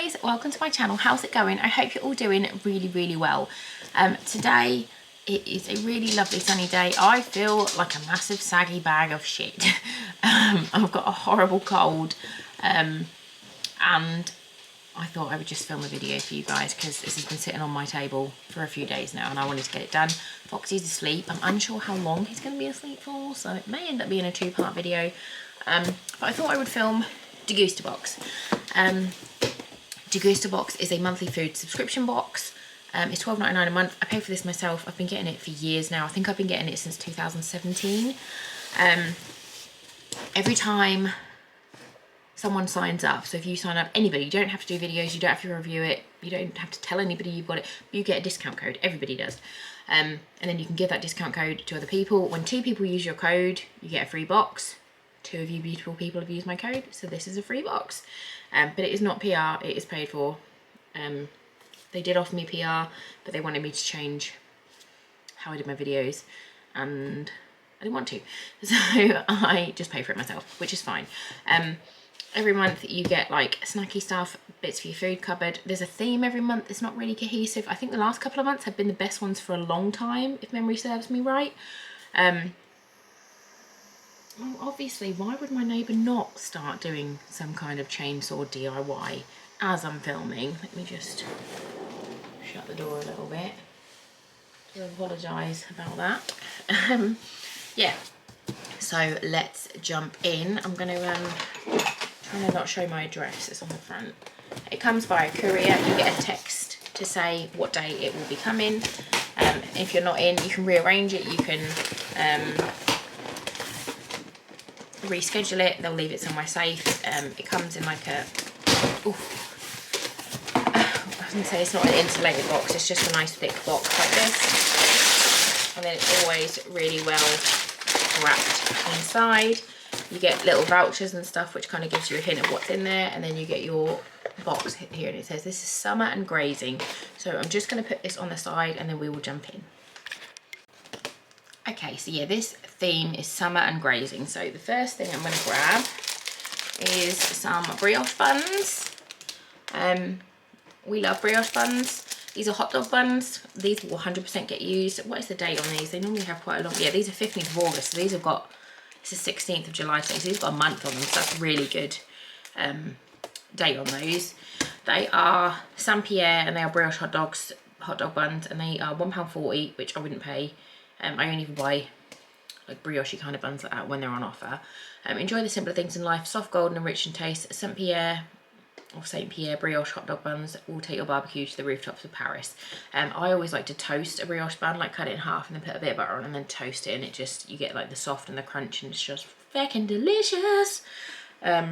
guys, welcome to my channel. How's it going? I hope you're all doing really well. Today it is a really lovely sunny day. I feel like a massive saggy bag of shit. I've got a horrible cold and I thought I would just film a video for you guys because this has been sitting on my table for a few days now and I wanted to get it done. Foxy's asleep. I'm unsure how long he's going to be asleep for, so it may end up being a two-part video. But I thought I would film Degustabox. Degustabox is a monthly food subscription box. It's $12.99 a month. I pay for this myself. I've been getting it for years now. I think I've been getting it since 2017. Every time someone signs up, so if you sign up, anybody, you don't have to do videos, you don't have to review it, you don't have to tell anybody you've got it, you get a discount code. Everybody does. And then you can give that discount code to other people. When 2 people use your code, you get a free box. 2 of you beautiful people have used my code, so this is a free box. But it is not PR, it is paid for. They did offer me PR, but they wanted me to change how I did my videos, and I didn't want to. So I just pay for it myself, which is fine. Every month you get like snacky stuff, bits for your food cupboard. There's a theme every month. It's not really cohesive. I think the last couple of months have been the best ones for a long time, if memory serves me right. Well, obviously, why would my neighbour not start doing some kind of chainsaw DIY as I'm filming? Let me just shut the door a little bit. I apologise about that. Yeah, so let's jump in. I'm going to try to not show my address. It's on the front. It comes via courier. You get a text to say what day it will be coming. If you're not in, you can rearrange it. You can reschedule it. They'll leave it somewhere safe. It comes in like a, I was gonna say it's not an insulated box, it's just a nice thick box like this, and then it's always really well wrapped inside. You get little vouchers and stuff which kind of gives you a hint of what's in there, and then you get your box here and it says this is summer and grazing. So I'm just going to put this on the side and then we will jump in. Okay, so yeah, this theme is summer and grazing. So the first thing I'm going to grab is some brioche buns. We love brioche buns. These are hot dog buns. These will 100% get used. What is the date on these? They normally have quite a long, yeah, these are 15th of August. So these have got, this is 16th of July today. So these have got a month on them. So that's a really good date on those. They are Saint Pierre and they are brioche hot dog buns, and they are £1.40, which I wouldn't pay. I only ever buy like brioche kind of buns like that when they're on offer. Enjoy the simpler things in life, soft, golden and rich in taste. Saint Pierre brioche hot dog buns will take your barbecue to the rooftops of Paris. I always like to toast a brioche bun, like cut it in half and then put a bit of butter on and then toast it, and it just, you get like the soft and the crunch and it's just fucking delicious. But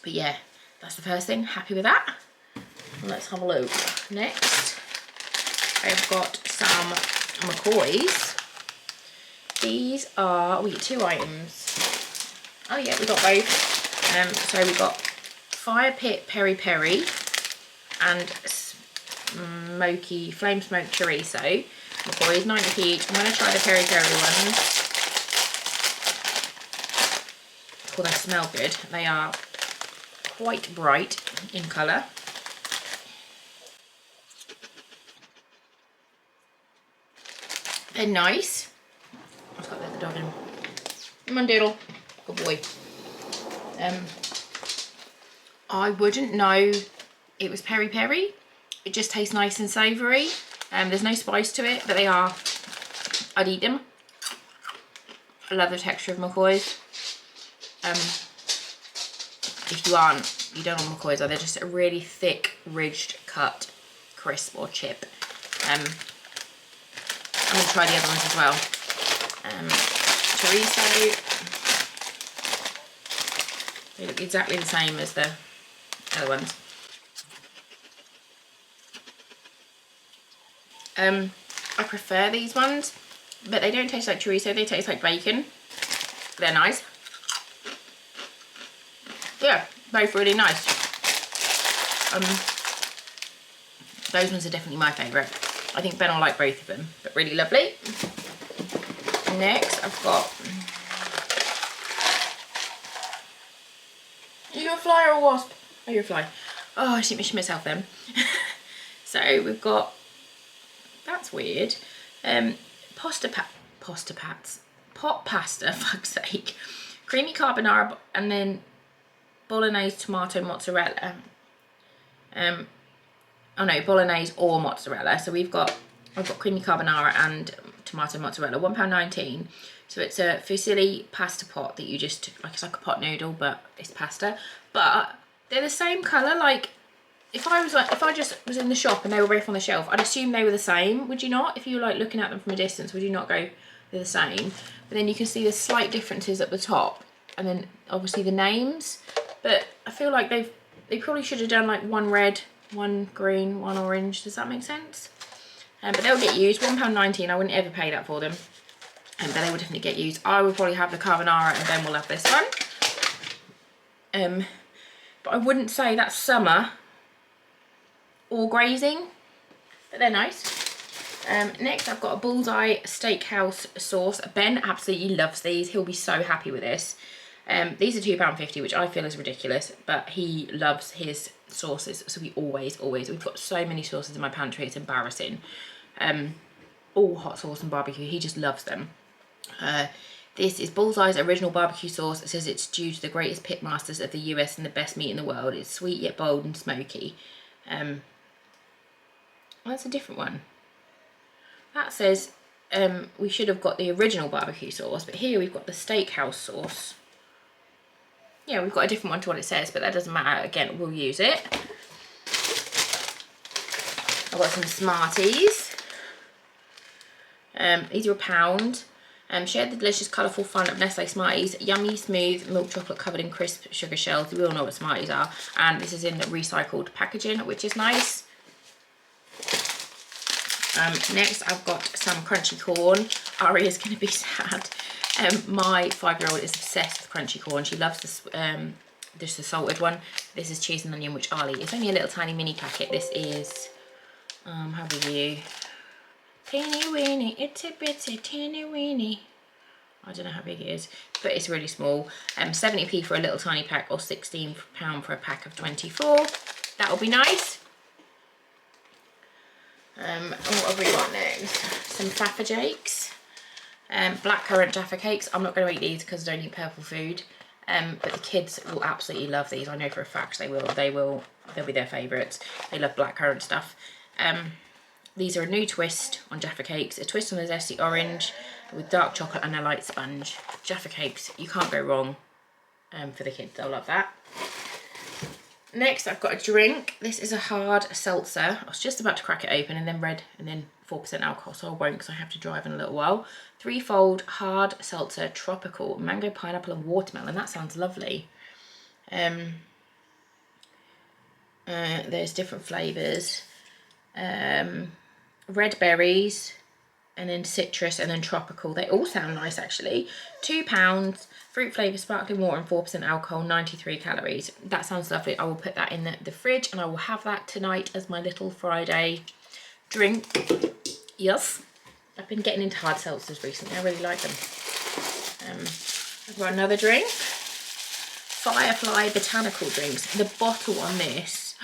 yeah, that's the first thing. Happy with that. Let's have a look. Next, I've got some McCoys. These are, we get 2 items. Oh yeah, we got both. So we got Fire Pit Peri Peri and Smoky Flame Smoked Chorizo. McCoys, 90p each. I'm going to try the Peri Peri ones. Oh, they smell good. They are quite bright in colour. They're nice. I've got to let the dog in. Come on, Doodle. Good boy. I wouldn't know it was peri peri. It just tastes nice and savoury. There's no spice to it, but they are, I'd eat them. I love the texture of McCoys. If you don't want McCoys, they're just a really thick, ridged cut, crisp or chip. I'm going to try the other ones as well. Chorizo. They look exactly the same as the other ones. I prefer these ones, but they don't taste like chorizo, they taste like bacon. They're nice. Yeah, both really nice. Those ones are definitely my favourite. I think Ben will like both of them, but really lovely. Next, I've got, are you a fly or a wasp? Oh, you're a fly. Oh, I didn't mention myself then. So we've got, that's weird. Pot pasta, fuck's sake. Creamy carbonara and then bolognese tomato mozzarella. Oh no, bolognese or mozzarella. So I've got creamy carbonara and tomato mozzarella, £1.19. So it's a fusilli pasta pot that you just, like, it's like a pot noodle, but it's pasta. But they're the same colour. Like, if I just was in the shop and they were both on the shelf, I'd assume they were the same, would you not? If you were like looking at them from a distance, would you not go, they're the same? But then you can see the slight differences at the top, and then obviously the names. But I feel like they probably should have done like one red, one green, one orange. Does that make sense? But they'll get used. £1.19. I wouldn't ever pay that for them. But they will definitely get used. I will probably have the carbonara and then we'll have this one. But I wouldn't say that's summer or grazing, but they're nice. Next I've got a Bullseye Steakhouse sauce. Ben absolutely loves these. He'll be so happy with this. These are £2.50, which I feel is ridiculous, but he loves his sauces. So we always, we've got so many sauces in my pantry, it's embarrassing. All hot sauce and barbecue, he just loves them. This is Bullseye's original barbecue sauce. It says it's due to the greatest pitmasters of the US and the best meat in the world. It's sweet yet bold and smoky. That's a different one. That says we should have got the original barbecue sauce, but here we've got the steakhouse sauce. Yeah, we've got a different one to what it says, but that doesn't matter. Again, we'll use it. I've got some Smarties. These are £1. Share the delicious, colourful fun of Nestle Smarties. Yummy, smooth, milk chocolate covered in crisp sugar shells. We all know what Smarties are. And this is in recycled packaging, which is nice. Next, I've got some crunchy corn. Ari is going to be sad. My 5-year-old is obsessed with crunchy corn. She loves this, just the salted one. This is cheese and onion, which I'll eat. It's only a little tiny mini packet. This is, how are you? Teeny weeny, itsy bitsy, teeny weeny. I don't know how big it is, but it's really small. 70p for a little tiny pack, or £16 for a pack of 24. That'll be nice. What have we got next? Some Faffa Jakes. Blackcurrant Jaffa Cakes. I'm not going to eat these because I don't eat purple food. But the kids will absolutely love these. I know for a fact they will. They'll be their favourites. They love blackcurrant stuff. These are a new twist on Jaffa Cakes. A twist on the zesty orange with dark chocolate and a light sponge. Jaffa Cakes, you can't go wrong for the kids. They'll love that. Next, I've got a drink. This is a hard seltzer. I was just about to crack it open, and then red, and then 4% alcohol, so I won't because I have to drive in a little while. 3-fold hard seltzer, tropical, mango, pineapple and watermelon. That sounds lovely. There's different flavours. Red berries, and then citrus, and then tropical. They all sound nice actually. £2, fruit flavour, sparkling water and 4% alcohol, 93 calories. That sounds lovely. I will put that in the fridge and I will have that tonight as my little Friday drink. Yes, I've been getting into hard seltzers recently. I really like them. I've got another drink. Firefly botanical drinks. The bottle on this,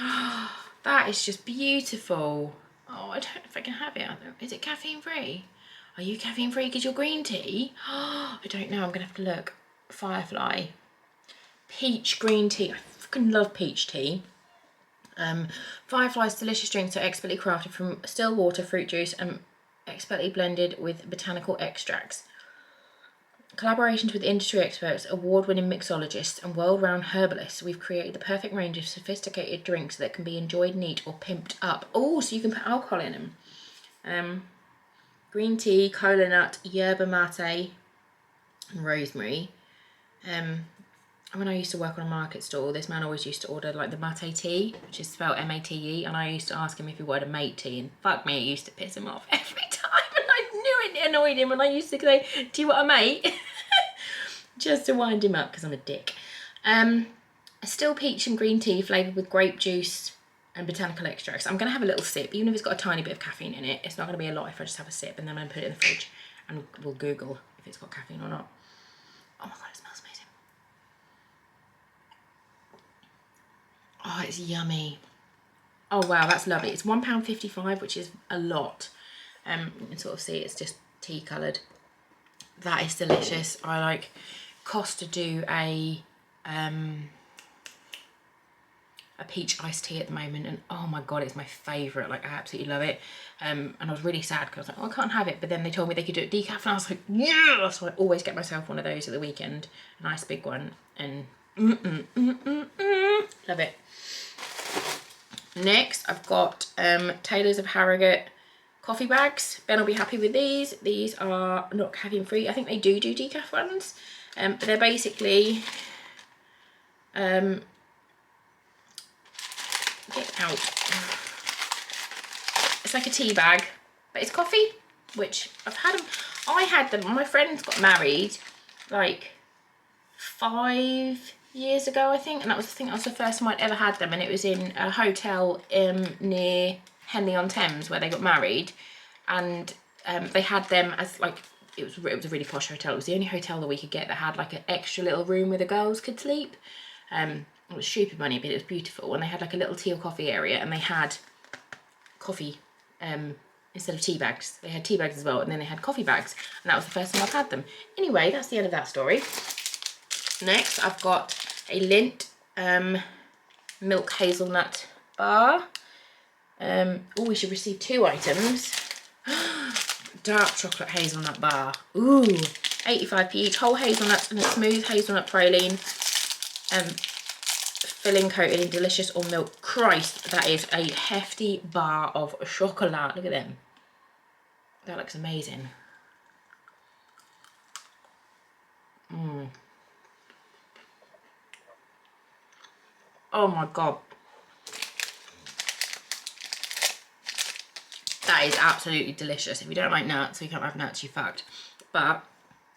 that is just beautiful. Oh, I don't know if I can have it. Is it caffeine free? Are you caffeine free because you're green tea? I don't know. I'm going to have to look. Firefly. Peach green tea. I fucking love peach tea. Firefly's delicious drinks are expertly crafted from still water, fruit juice, and expertly blended with botanical extracts. Collaborations with industry experts, award-winning mixologists, and world-renowned herbalists, we've created the perfect range of sophisticated drinks that can be enjoyed neat or pimped up. Oh, so you can put alcohol in them. Green tea, cola nut, yerba mate, and rosemary. When I used to work on a market stall, this man always used to order like the mate tea, which is spelled M-A-T-E, and I used to ask him if he wanted a mate tea, and fuck me, it used to piss him off every time, and I knew it annoyed him, and I used to say, do you want a mate? Just to wind him up, because I'm a dick. A still peach and green tea flavoured with grape juice and botanical extracts. I'm going to have a little sip, even if it's got a tiny bit of caffeine in it. It's not going to be a lot if I just have a sip, and then I'm going to put it in the fridge, and we'll Google if it's got caffeine or not. Oh my god, it smells amazing. Oh, it's yummy. Oh wow, that's lovely. It's £1.55, which is a lot. You can sort of see it's just tea coloured. That is delicious. I like Cost to do a peach iced tea at the moment, and oh my god, it's my favourite. Like, I absolutely love it. And I was really sad because I was like, oh, I can't have it, but then they told me they could do it decaf, and I was like, yeah. So I always get myself one of those at the weekend, a nice big one, and love it. Next, I've got Taylor's of Harrogate coffee bags. Ben will be happy with these. These are not caffeine free. I think they do decaf ones, but they're basically get out. It's like a tea bag, but it's coffee, which I've had them. I had them. My friends got married like 5 years ago, I think, and that was the first time I'd ever had them, and it was in a hotel near Henley-on-Thames where they got married, and they had them as like, it was a really posh hotel. It was the only hotel that we could get that had like an extra little room where the girls could sleep. It was stupid money, but it was beautiful, and they had like a little tea or coffee area, and they had coffee instead of tea bags. They had tea bags as well, and then they had coffee bags, and that was the first time I've had them. Anyway, that's the end of that story. Next, I've got a Lindt milk hazelnut bar. Oh, we should receive 2 items. Dark chocolate hazelnut bar. Ooh, 85p each. Whole hazelnuts and a smooth hazelnut praline. Filling coated in delicious all milk. Christ, that is a hefty bar of chocolate. Look at them. That looks amazing. Oh my god. That is absolutely delicious. If you don't like nuts, you can't have nuts, you're fucked. But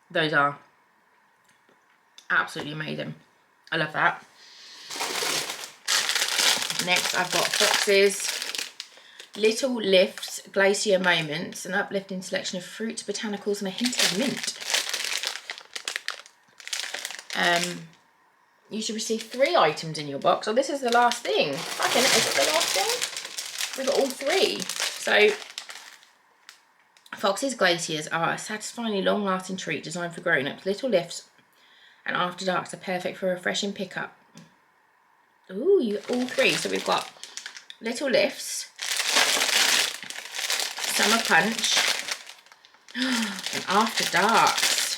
those are absolutely amazing. I love that. Next, I've got Fox's Little Lifts Glacier Moments, an uplifting selection of fruits, botanicals, and a hint of mint. You should receive 3 items in your box. Oh, this is the last thing. Fucking, is it the last thing? We've got all 3. So, Fox's Glaciers are a satisfyingly long-lasting treat designed for grown-ups. Little Lifts and After Darks are perfect for a refreshing pickup. Ooh, you all 3. So we've got Little Lifts, Summer Punch, and After Darks.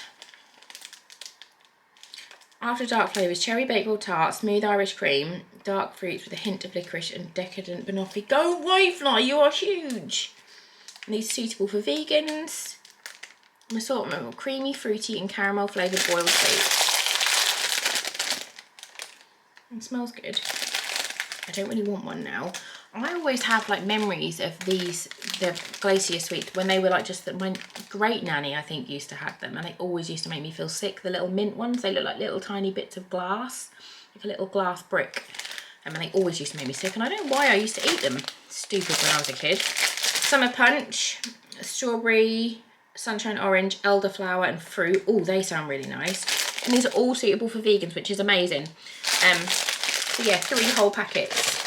After Dark flavours: cherry bakewell tart, smooth Irish cream, dark fruits with a hint of licorice, and decadent banoffee. Go Wayfly, you are huge! And these are suitable for vegans. An assortment of creamy, fruity, and caramel flavoured boiled sweets. It smells good. I don't really want one now. I always have like memories of these, the Glacier sweets, when they were like just my great nanny, I think, used to have them, and they always used to make me feel sick. The little mint ones, they look like little tiny bits of glass, like a little glass brick, and they always used to make me sick, and I don't know why I used to eat them. Stupid when I was a kid. Summer Punch, strawberry, sunshine orange, elderflower, and fruit. Oh, they sound really nice. And these are all suitable for vegans, which is amazing. So yeah, 3 whole packets.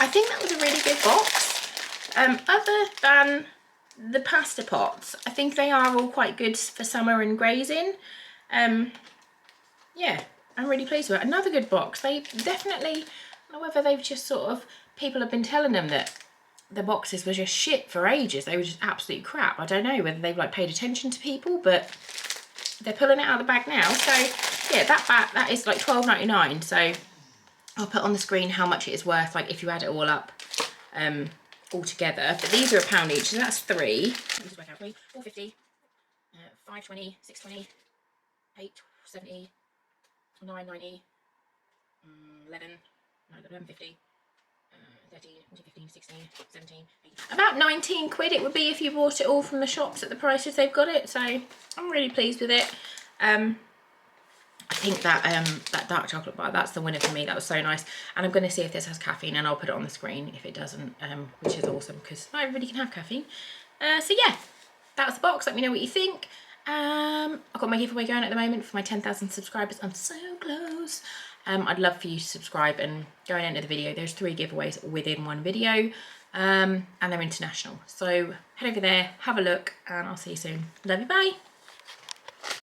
I think that was a really good box. Other than the pasta pots, I think they are all quite good for summer and grazing. Yeah, I'm really pleased with it. Another good box. They definitely, I don't know whether they've just sort of, people have been telling them that the boxes were just shit for ages. They were just absolute crap. I don't know whether they've like paid attention to people, but they're pulling it out of the bag now. So yeah, that is like £12.99. So I'll put on the screen how much it is worth, like if you add it all up, all together. But these are £1 each, so that's 3. Let's work out for me. £4.50, £5.20, £6.20, £8.70, £9.90, £11.50. 13, 14, 15, 16, 17, 18. About 19 quid it would be if you bought it all from the shops at the prices they've got it. So I'm really pleased with it. I think that that dark chocolate bar, that's the winner for me. That was so nice. And I'm going to see if this has caffeine, and I'll put it on the screen if it doesn't, which is awesome because not everybody can have caffeine. So yeah, that's the box. Let me know what you think. I've got my giveaway going at the moment for my 10,000 subscribers. I'm so close. I'd love for you to subscribe, and going into the video, there's 3 giveaways within one video, and they're international. So head over there, have a look, and I'll see you soon. Love you, bye.